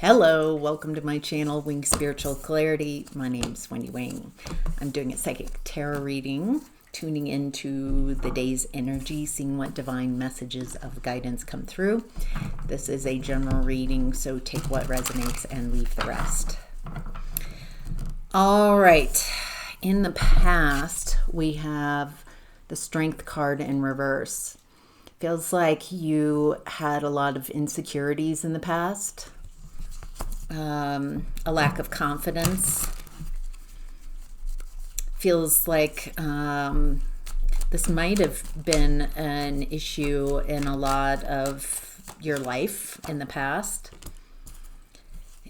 Hello, welcome to my channel, Wing Spiritual Clarity. My name's Wendy Wing. I'm doing a psychic tarot reading, tuning into the day's energy, seeing what divine messages of guidance come through. This is a general reading, so take what resonates and leave the rest. All right, in the past, we have the Strength card in reverse. Feels like you had a lot of insecurities in the past. A lack of confidence. Feels like this might have been an issue in a lot of your life in the past.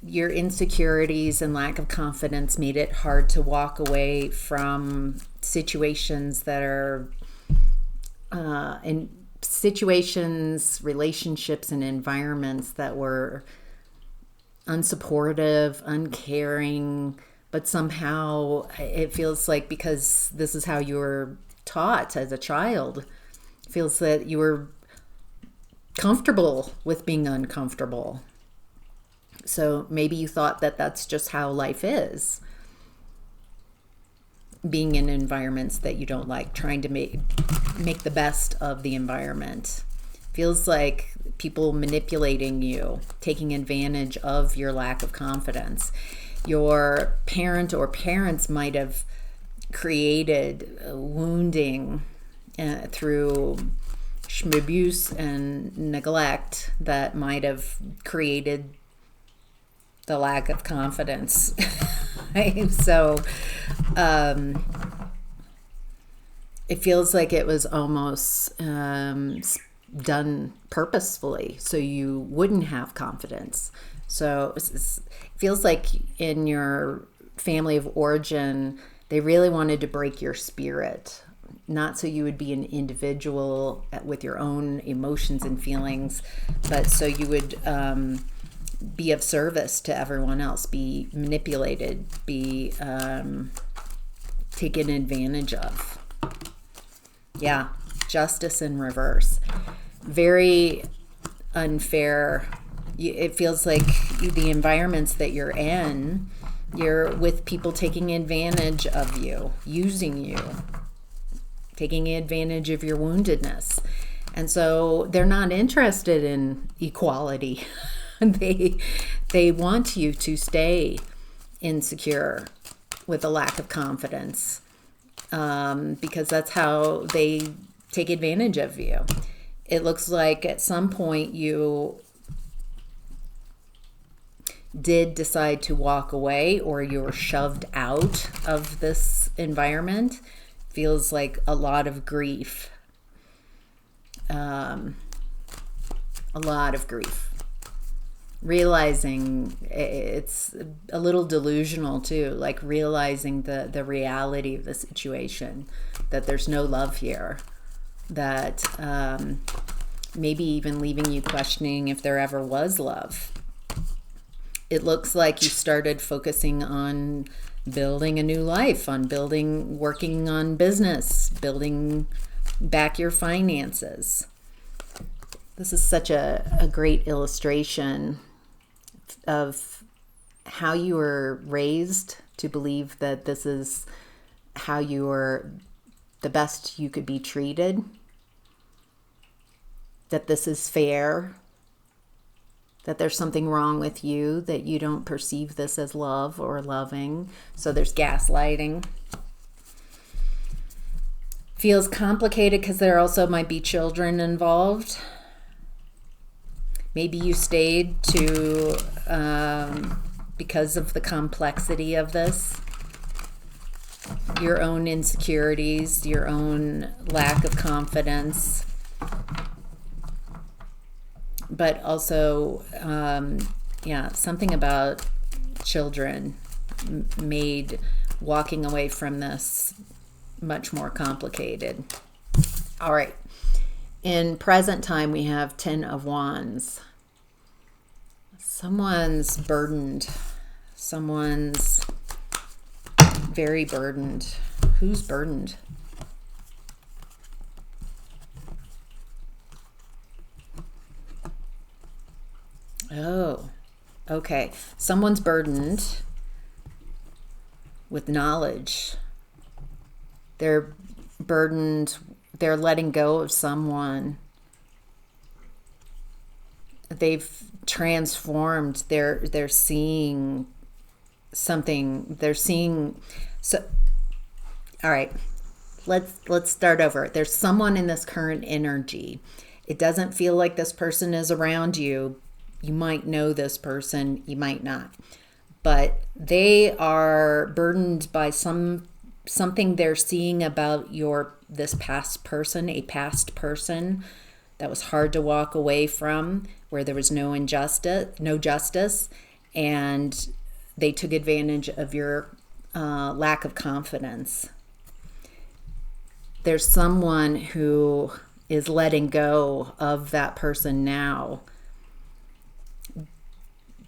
Your insecurities and lack of confidence made it hard to walk away from situations that are in situations, relationships, and environments that were unsupportive, uncaring, but somehow it feels like because this is how you were taught as a child, it feels that you were comfortable with being uncomfortable. So maybe you thought that that's just how life is. Being in environments that you don't like, trying to make the best of the environment. Feels like people manipulating you, taking advantage of your lack of confidence. Your parent or parents might have created wounding through abuse and neglect that might have created the lack of confidence. So it feels like it was almost done purposefully so you wouldn't have confidence. So it feels like in your family of origin, they really wanted to break your spirit, not so you would be an individual with your own emotions and feelings, but so you would be of service to everyone else, be manipulated, be taken advantage of. Yeah, justice in reverse. Very unfair. It feels like the environments that you're in, you're with people taking advantage of you, using you, taking advantage of your woundedness. And so they're not interested in equality. They want you to stay insecure with a lack of confidence, because that's how they take advantage of you. It looks like at some point you did decide to walk away, or you were shoved out of this environment. Feels like a lot of grief. A lot of grief. Realizing it's a little delusional too, like realizing the reality of the situation, that there's no love here, that maybe even leaving you questioning if there ever was love. It looks like you started focusing on building a new life, on working on business, building back your finances. This is such a great illustration of how you were raised to believe that this is how you were the best you could be treated, that this is fair, that there's something wrong with you, that you don't perceive this as love or loving. So there's gaslighting. Feels complicated because there also might be children involved. Maybe you stayed because of the complexity of this, your own insecurities, your own lack of confidence, but also, something about children made walking away from this much more complicated. All right. In present time, we have 10 of Wands. Someone's burdened. Someone's very burdened. Who's burdened? Oh, Okay, someone's burdened with knowledge. They're burdened, they're letting go of someone. They've transformed, they're seeing something, they're seeing, so all right, let's start over. There's someone in this current energy. It doesn't feel like this person is around you. You might know this person, you might not, but they are burdened by something they're seeing about this past person, a past person that was hard to walk away from, where there was no justice, and they took advantage of your lack of confidence. There's someone who is letting go of that person now.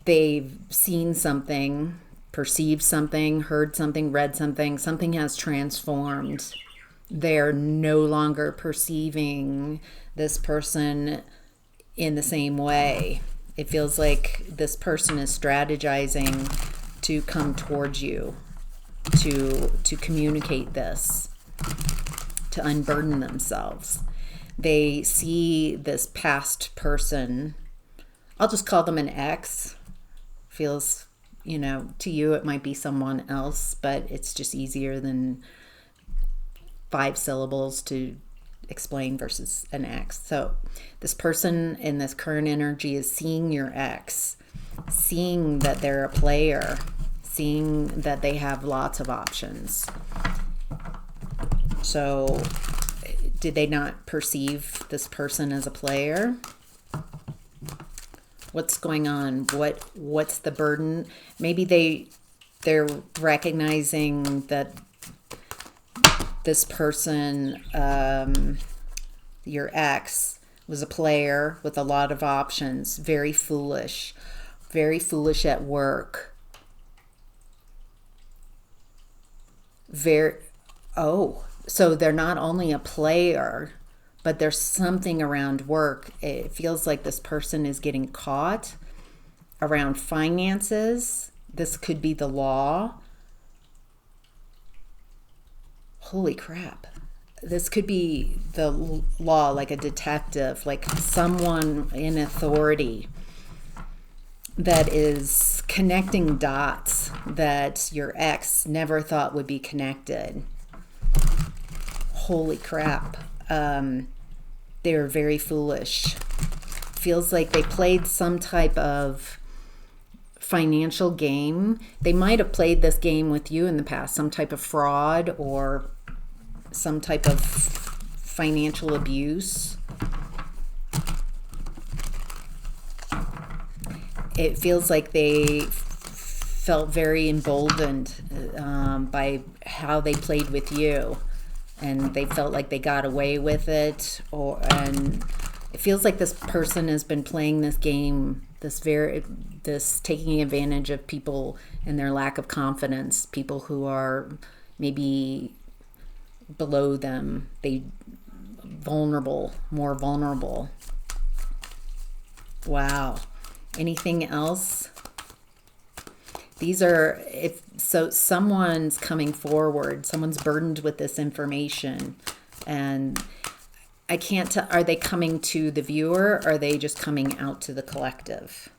They've seen something, perceived something, heard something, read something. Something has transformed. They're no longer perceiving this person in the same way. It feels like this person is strategizing to come towards you, to communicate this, to unburden themselves. They see this past person, I'll just call them an ex. Feels, to you it might be someone else, but it's just easier than 5 syllables to explain versus an ex. So this person in this current energy is seeing your ex, seeing that they're a player, seeing that they have lots of options. So did they not perceive this person as a player? What's going on? What's the burden? Maybe they're recognizing that this person, your ex, was a player with a lot of options, very foolish at work. So they're not only a player, but there's something around work. It feels like this person is getting caught around finances. This could be the law. Holy crap. This could be the law, like a detective, like someone in authority that is connecting dots that your ex never thought would be connected. Holy crap. They're very foolish. Feels like they played some type of financial game. They might have played this game with you in the past, some type of fraud or some type of financial abuse. It feels like they felt very emboldened by how they played with you, and they felt like they got away with it, and it feels like this person has been playing this game, this taking advantage of people and their lack of confidence, people who are maybe below them, more vulnerable. Wow. Anything else? Someone's coming forward, someone's burdened with this information, and I can't tell, are they coming to the viewer, or are they just coming out to the collective?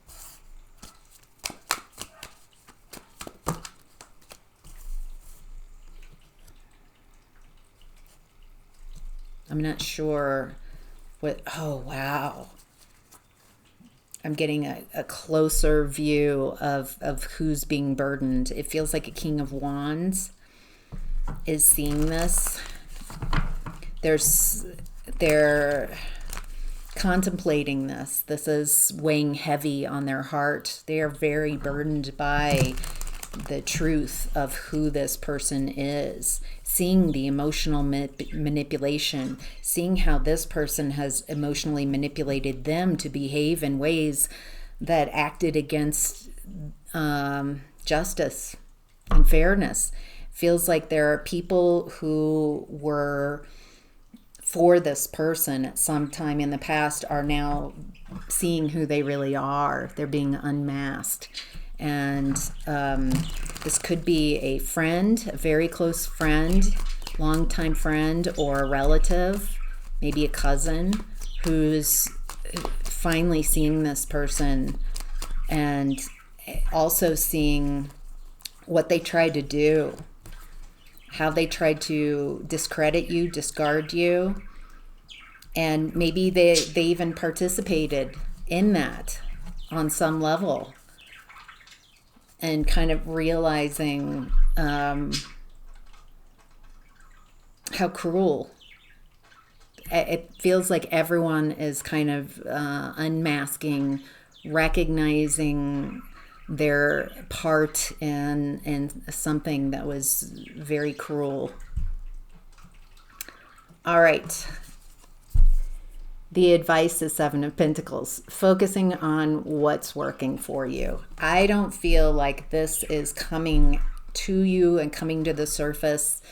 I'm not sure oh wow. I'm getting a closer view of who's being burdened. It feels like a King of Wands is seeing this. They're contemplating this. This is weighing heavy on their heart. They are very burdened by the truth of who this person is, seeing the emotional manipulation, seeing how this person has emotionally manipulated them to behave in ways that acted against justice and fairness. Feels like there are people who were for this person at some time in the past are now seeing who they really are. They're being unmasked. And this could be a friend, a very close friend, longtime friend, or a relative, maybe a cousin, who's finally seeing this person and also seeing what they tried to do, how they tried to discredit you, discard you, and maybe they even participated in that on some level, and kind of realizing how cruel. It feels like everyone is kind of unmasking, recognizing their part in something that was very cruel. All right. The advice is Seven of Pentacles, focusing on what's working for you. I don't feel like this is coming to you and coming to the surface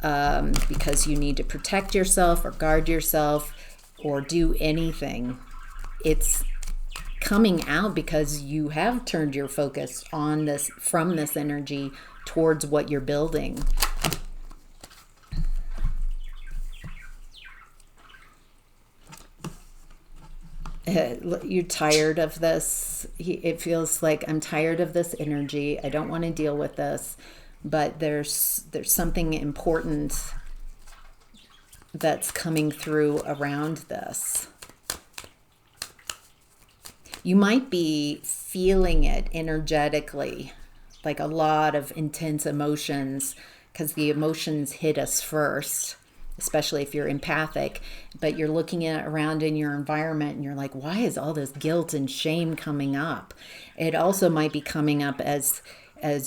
because you need to protect yourself or guard yourself or do anything. It's coming out because you have turned your focus on this, from this energy towards what you're building. You're tired of this. It feels like, I'm tired of this energy. I don't want to deal with this. But there's something important that's coming through around this. You might be feeling it energetically, like a lot of intense emotions, because the emotions hit us first, especially if you're empathic. But you're looking at around in your environment and you're like, why is all this guilt and shame coming up? It also might be coming up as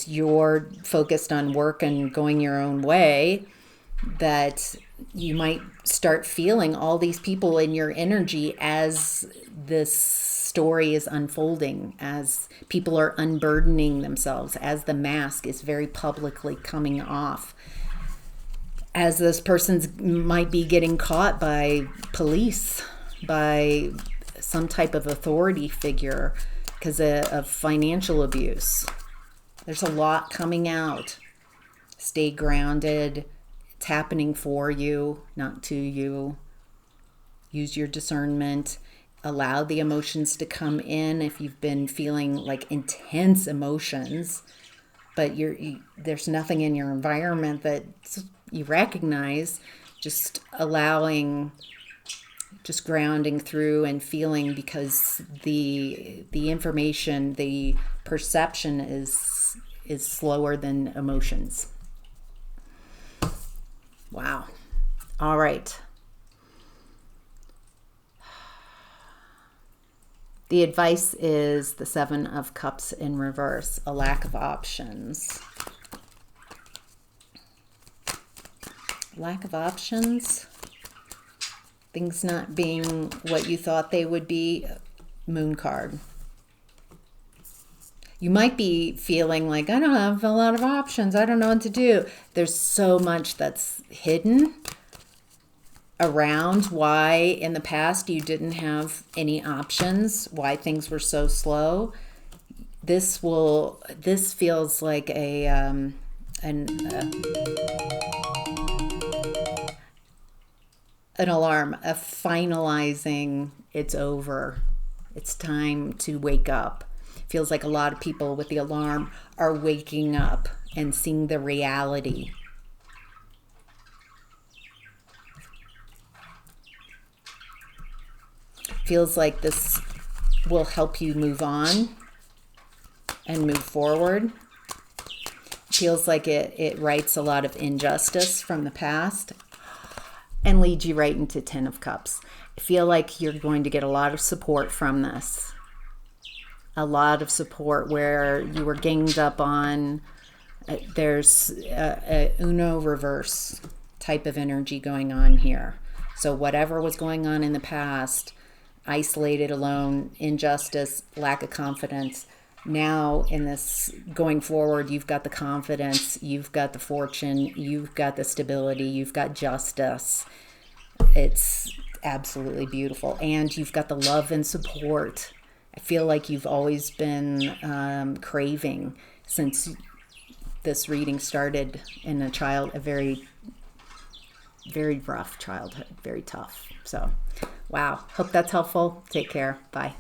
you're focused on work and going your own way, that you might start feeling all these people in your energy as this story is unfolding, as people are unburdening themselves, as the mask is very publicly coming off, as this person's might be getting caught by police, by some type of authority figure because of financial abuse. There's a lot coming out. Stay grounded. It's happening for you, not to you. Use your discernment. Allow the emotions to come in if you've been feeling like intense emotions, but there's nothing in your environment that you recognize. Just allowing, just grounding through and feeling, because the information, the perception is slower than emotions. Wow. All right. The advice is the Seven of Cups in reverse, a lack of options. Lack of options. Things not being what you thought they would be. Moon card. You might be feeling like, I don't have a lot of options. I don't know what to do. There's so much that's hidden around why in the past you didn't have any options, why things were so slow. This feels like an alarm, a finalizing. It's over. It's time to wake up. Feels like a lot of people with the alarm are waking up and seeing the reality. Feels like this will help you move on and move forward. Feels like it rights a lot of injustice from the past and leads you right into Ten of Cups. I feel like you're going to get a lot of support from this. A lot of support where you were ganged up on. There's a Uno reverse type of energy going on here. So whatever was going on in the past, isolated, alone, injustice, lack of confidence. Now in this going forward, you've got the confidence, you've got the fortune, you've got the stability, you've got justice. It's absolutely beautiful. And you've got the love and support I feel like you've always been craving since this reading started in a very, very rough childhood, very tough. So, wow. Hope that's helpful. Take care. Bye.